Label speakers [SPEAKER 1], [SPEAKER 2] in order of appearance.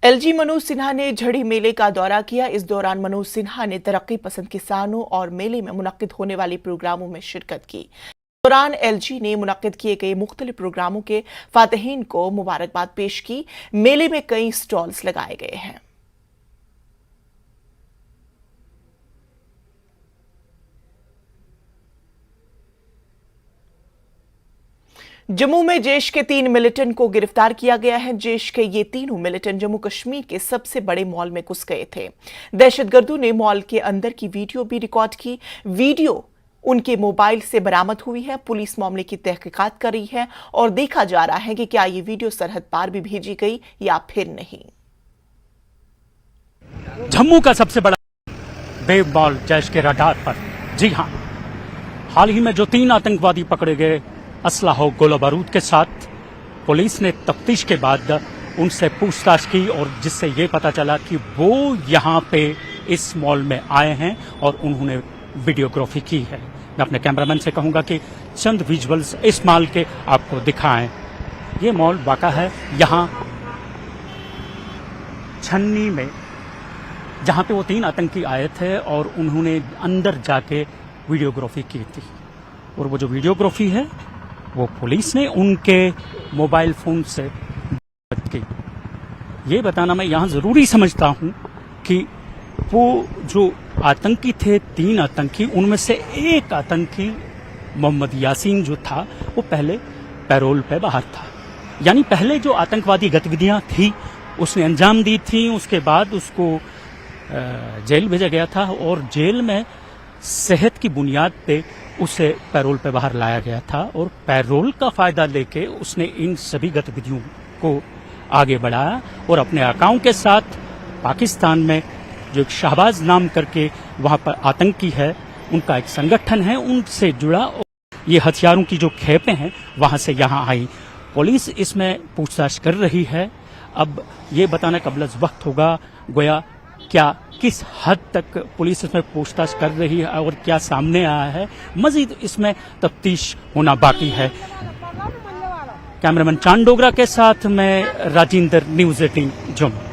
[SPEAKER 1] LG Manoj Sinha ने झड़ी मेले का दौरा किया। इस दौरान मनोज सिन्हा ने तरक्की पसंद किसानों और मेले में मुनक्किद होने वाले प्रोग्रामों में शिरकत की। इस दौरान एलजी ने मुनक्किद किए गए मुख्तलिफ प्रोग्रामों के फातिहीन को मुबारकबाद पेश की। मेले में कई स्टॉल्स लगाए गए हैं। जम्मू में जैश के 3 मिलिटेंट को गिरफ्तार किया गया है। जैश के ये तीनों मिलिटेंट जम्मू कश्मीर के सबसे बड़े मॉल में घुस गए थे। दहशतगर्दों ने मॉल के अंदर की वीडियो भी रिकॉर्ड की। वीडियो उनके मोबाइल से बरामद हुई है। पुलिस मामले की तहकीकात कर रही है और देखा जा रहा है कि क्या ये वीडियो सरहद पार भी भेजी गई या फिर नहीं।
[SPEAKER 2] जम्मू का सबसे बड़ा वेब मॉल जैश के रडार पर। जी हां, हाल ही में जो 3 आतंकवादी पकड़े गए असला हो गोला बारूद के साथ, पुलिस ने तफ्तीश के बाद उनसे पूछताछ की और जिससे ये पता चला कि वो यहाँ पे इस मॉल में आए हैं और उन्होंने वीडियोग्राफी की है। मैं अपने कैमरामैन से कहूंगा कि चंद विजुअल्स इस मॉल के आपको दिखाएं। ये मॉल वाक़ा है यहाँ छन्नी में, जहाँ पे वो 3 आतंकी आए थे और उन्होंने अंदर जाके वीडियोग्राफी की थी। और वो जो वीडियोग्राफी है वो पुलिस ने उनके मोबाइल फोन से की। ये बताना मैं यहाँ जरूरी समझता हूँ कि वो जो आतंकी थे 3 आतंकी, उनमें से एक आतंकी मोहम्मद यासीन जो था वो पहले पैरोल पे बाहर था। यानी पहले जो आतंकवादी गतिविधियां थी उसने अंजाम दी थी। उसके बाद उसको जेल भेजा गया था और जेल में सेहत की बुनियाद पे उसे पैरोल पे बाहर लाया गया था और पैरोल का फायदा लेके उसने इन सभी गतिविधियों को आगे बढ़ाया और अपने आकाओं के साथ पाकिस्तान में जो एक शहबाज नाम करके वहां पर आतंकी है, उनका एक संगठन है, उनसे जुड़ा और ये हथियारों की जो खेपें हैं वहां से यहाँ आई। पुलिस इसमें पूछताछ कर रही है। अब ये बताना कबल वक्त होगा गोया क्या किस हद तक पुलिस इसमें पूछताछ कर रही है और क्या सामने आया है, मजीद इसमें तफ्तीश होना बाकी है। कैमरामैन चांद डोगरा के साथ मैं राजेंद्र, न्यूज़ 18 जम्मू।